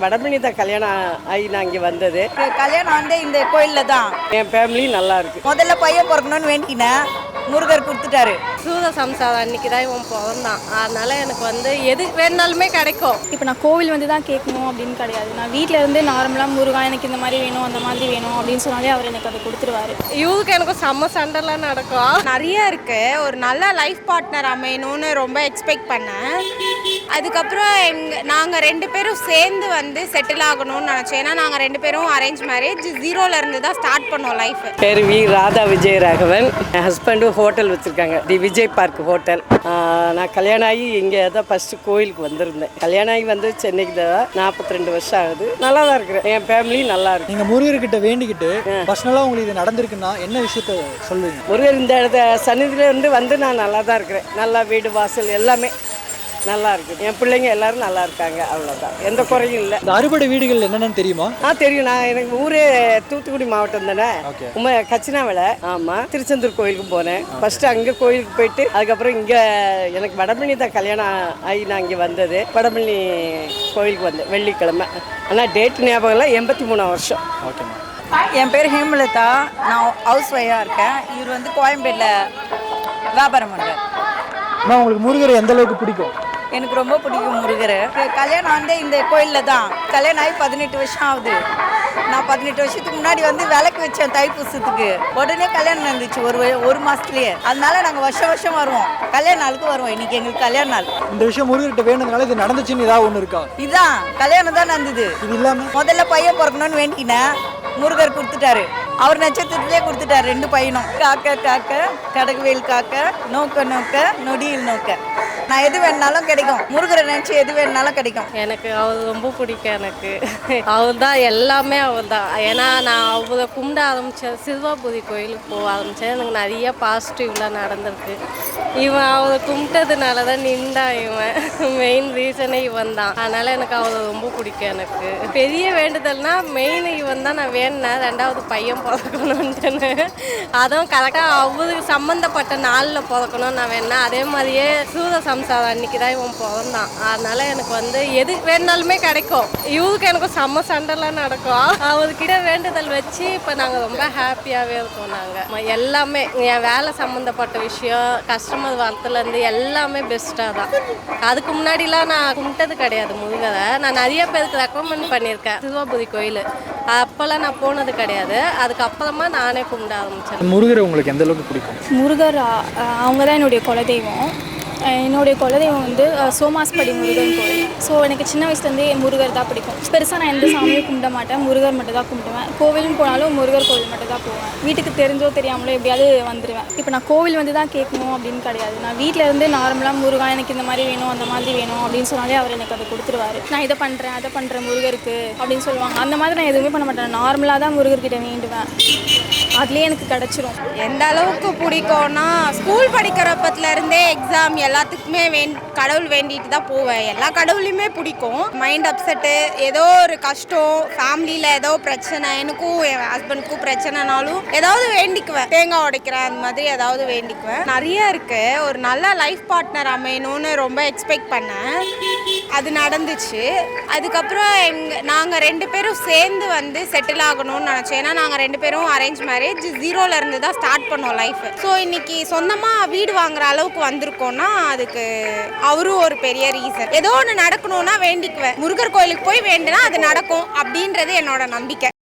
வடபழனி தான் கல்யாணம் ஆகி நான் இங்கே வந்தது. கல்யாணம் வந்து இந்த கோயிலில் தான். என் ஃபேமிலி நல்லா இருக்கு. முதல்ல பையன் பிறக்கணும்னு வேண்டிக்கினேன், முருகர் கொடுத்துட்டாரு. சூத சம்சாரம் அன்னைக்கு தான் இவன் பிறந்தான். அதனால எனக்கு வந்து எது வேணாலுமே கிடைக்கும். இப்போ நான் கோவில் வந்து தான் கேட்கணும் அப்படின்னு கிடையாது. நான் வீட்டில் இருந்து நார்மலாக முருகா எனக்கு இந்த மாதிரி வேணும் அந்த மாதிரி வேணும் அப்படின்னு சொன்னாலே அவர் எனக்கு அதை கொடுத்துருவாரு. இவருக்கு எனக்கு செம்ம சண்டைலாம் நடக்கும். நிறைய இருக்கு. ஒரு நல்ல லைஃப் பார்ட்னர் அமையணும்னு ரொம்ப எக்ஸ்பெக்ட் பண்ணேன். அதுக்கப்புறம் நாங்கள் 2 பேரும் சேர்ந்து வந்து செட்டில் ஆகணும்னு நினச்சேன். ஏன்னா நாங்கள் 2 பேரும் அரேஞ்ச் மேரேஜ், 0ல இருந்து தான் ஸ்டார்ட் பண்ணோம் லைஃப். பேர் வி ராதா விஜயராகவன். என் ஹஸ்பண்டும் ஹோட்டல் வச்சுருக்காங்க, தி விஜய் பார்க் ஹோட்டல். நான் கல்யாணம் ஆகி இங்கே தான் ஃபஸ்ட்டு கோயிலுக்கு வந்திருந்தேன். கல்யாணம் ஆகி வந்து சென்னைக்கு தான் 42 வருஷம் ஆகுது. நல்லா தான் இருக்கிறேன். என் ஃபேமிலி நல்லா இருக்கு. நீங்கள் முருகர்கிட்ட வேண்டிக்கிட்டு பர்சனலாக உங்களுக்கு இது நடந்திருக்குன்னா என்ன விஷயத்த சொல்லுவீங்க? முருகர் இந்த இடத்த சன்னிதியிலேருந்து வந்து நான் நல்லா தான் இருக்கிறேன். நல்லா வீடு வாசல் எல்லாமே நல்லா இருக்குது. என் பிள்ளைங்க எல்லாரும் நல்லா இருக்காங்க. அவ்வளோதான், எந்த குறையும் இல்லை. இந்த அறுபடை வீடுகள் என்னென்னு தெரியுமா? தெரியும். நான் எனக்கு ஊரே தூத்துக்குடி மாவட்டம் தானே, கச்சினாவில. ஆமாம், திருச்செந்தூர் கோயிலுக்கு போனேன். ஃபர்ஸ்ட் அங்கே கோயிலுக்கு போயிட்டு அதுக்கப்புறம் இங்கே எனக்கு வடபழனி தான் கல்யாணம் ஆகி நான் இங்கே வந்தது. வடபழனி கோயிலுக்கு வந்தேன் வெள்ளிக்கிழமை. ஆனால் டேட் ஞாபகம் இல்லை, 83 வருஷம். ஓகேம்மா. என் பேர் ஹேமலதா. நான் ஹவுஸ் ஒய்ஃபாக இருக்கேன். இவர் வந்து கோயம்பேட்டில் வியாபாரம் பண்ணுறார். அம்மா, உங்களுக்கு முருகர் எந்த அளவுக்கு பிடிக்கும்? எனக்கு ரொம்ப பிடிக்கும் முருகர். கல்யாணம் வந்து இந்த கோயிலில் தான். கல்யாணம் ஆகி 18 வருஷம் ஆகுது. நான் 18 வருஷத்துக்கு முன்னாடி வந்து விளக்கு வச்சேன் தைப்பூசத்துக்கு. உடனே கல்யாணம் நடந்துச்சு ஒரு மாதத்துலேயே. அதனால நாங்கள் வருஷம் வருவோம், கல்யாண நாளுக்கு வருவோம். இன்னைக்கு எங்களுக்கு கல்யாண நாள். இந்த விஷயம் முருகர்கிட்ட வேணுனால இது நடந்துச்சுன்னு ஏதாவது ஒன்று இருக்கா? இதுதான் கல்யாணம் தான் நடந்தது. இது இல்லாமல் முதல்ல பையன் பிறக்கணும்னு வேண்டிக்கினேன், முருகர் கொடுத்துட்டாரு. அவர் நட்சத்திரத்திலே கொடுத்துட்டாரு 2 பையனும். காக்க காக்க கடகுவேல் காக்க, நோக்க நோக்க நொடியில் நோக்க. நான் எது வேணாலும் கிடைக்கும். முருகரை நினச்சி எது வேணாலும் கிடைக்கும். எனக்கு அவர் ரொம்ப பிடிக்கும். எனக்கு அவர் தான் எல்லாமே. அவர் தான். ஏன்னா நான் அவரை கும்பிட ஆரம்பித்தேன், சிறுவாபுரி கோயிலுக்கு போக ஆரம்பித்தேன். எனக்கு நிறைய பாசிட்டிவ்லாம் நடந்திருக்கு. இவன் அவரை கும்பிட்டதுனால தான் நின்றான். இவன் மெயின் ரீசனே இவன் தான். அதனால் எனக்கு அவரை ரொம்ப பிடிக்கும். எனக்கு பெரிய வேண்டுதல்னா மெயின் இவன் தான். நான் வேணுனேன் 2வது பையன் பிறக்கணுன்ட்டுன்னு. அதுவும் கரெக்டாக அவருக்கு சம்மந்தப்பட்ட நாளில் பிறக்கணும்னு நான் வேணேன். அதே மாதிரியே சூத சம்சாரம் அன்னைக்கு தான் இவன் பிறந்தான். அதனால எனக்கு வந்து எது வேணாலுமே கிடைக்கும். இவருக்கு எனக்கு செம்ம சண்டைலாம் நடக்கும். அவர்கிட்ட வேண்டுதல் வச்சு இப்போ நாங்கள் ரொம்ப ஹாப்பியாகவே இருக்கோம். நாங்கள் எல்லாமே என் வேலை சம்மந்தப்பட்ட விஷயம், கஸ்டமர் வரத்துலேருந்து எல்லாமே பெஸ்ட்டாக தான். அதுக்கு முன்னாடிலாம் நான் கும்பிட்டது கிடையாது முருகரை. நான் நிறைய பேருக்கு ரெக்கமெண்ட் பண்ணியிருக்கேன் சிறுவாபுரி கோயில். அப்போல்லாம் நான் போனது கிடையாது. அதுக்கப்புறமா நானே கும்பிட ஆரம்பித்தேன். முருகரை உங்களுக்கு எந்த அளவுக்கு பிடிக்கும்? முருகர் அவங்க தான் என்னுடைய குலதெய்வம். என்னுடைய குலதெய்வம் வந்து சோமாஸ்படி முருகன் கோயில். ஸோ எனக்கு சின்ன வயசுலேருந்தே முருகர் தான் பிடிக்கும். பெருசாக நான் எந்த சாமியும் கும்பிட மாட்டேன், முருகர் மட்டும் தான் கும்பிடுவேன். கோவிலும் போனாலும் முருகர் கோவில் மட்டும் தான் போவேன். வீட்டுக்கு தெரிஞ்சோ தெரியாமலோ எப்படியாவது வந்துடுவேன். இப்போ நான் கோவில் வந்து தான் கேட்கணும் அப்படின்னு கிடையாது. நான் வீட்டில் இருந்து நார்மலாக முருகா எனக்கு இந்த மாதிரி வேணும் அந்த மாதிரி வேணும் அப்படின்னு சொன்னாலே அவர் எனக்கு அதை கொடுத்துருவாரு. நான் இதை பண்ணுறேன் அதை பண்ணுறேன் முருகருக்கு அப்படின்னு சொல்லுவாங்க. அந்த மாதிரி நான் எதுவுமே பண்ண மாட்டேன். நார்மலாக தான் முருகர்கிட்ட வேண்டுவேன், அதுலேயே எனக்கு கிடச்சிரும். எந்த அளவுக்கு பிடிக்கும்னா, ஸ்கூல் படிக்கிறப்பத்துலேருந்தே எக்ஸாம் எல்லாத்துக்குமே கடவுள் வேண்டிட்டு தான் போவேன். எல்லா கடவுளையுமே பிடிக்கும். மைண்ட் அப்செட்டு, ஏதோ ஒரு கஷ்டம், ஃபேமிலியில் ஏதோ பிரச்சனை, எனக்கும் என் ஹஸ்பண்டுக்கும் பிரச்சனைனாலும் ஏதாவது வேண்டிக்குவேன். தேங்காய் உடைக்கிறேன், அந்த மாதிரி ஏதாவது வேண்டிக்குவேன். நிறைய இருக்கு. ஒரு நல்ல லைஃப் பார்ட்னர் அமையணும்னு ரொம்ப எக்ஸ்பெக்ட் பண்ணேன். அது நடந்துச்சு. அதுக்கப்புறம் நாங்கள் 2 பேரும் சேர்ந்து வந்து செட்டில் ஆகணும்னு நினச்சேன். ஏன்னா நாங்கள் 2 பேரும் அரேஞ்ச் மேரேஜ், 0ல இருந்து தான் ஸ்டார்ட் பண்ணோம் லைஃப். ஸோ இன்னைக்கு சொந்தமாக வீடு வாங்குற அளவுக்கு வந்திருக்கோம்னா அதுக்கு அவரும் ஒரு பெரிய ரீசன். ஏதோ ஒன்று நடக்கணும்னா வேண்டிக்குவேன். முருகர் கோயிலுக்கு போய் வேண்டினா அது நடக்கும் அப்படின்றது என்னோட நம்பிக்கை.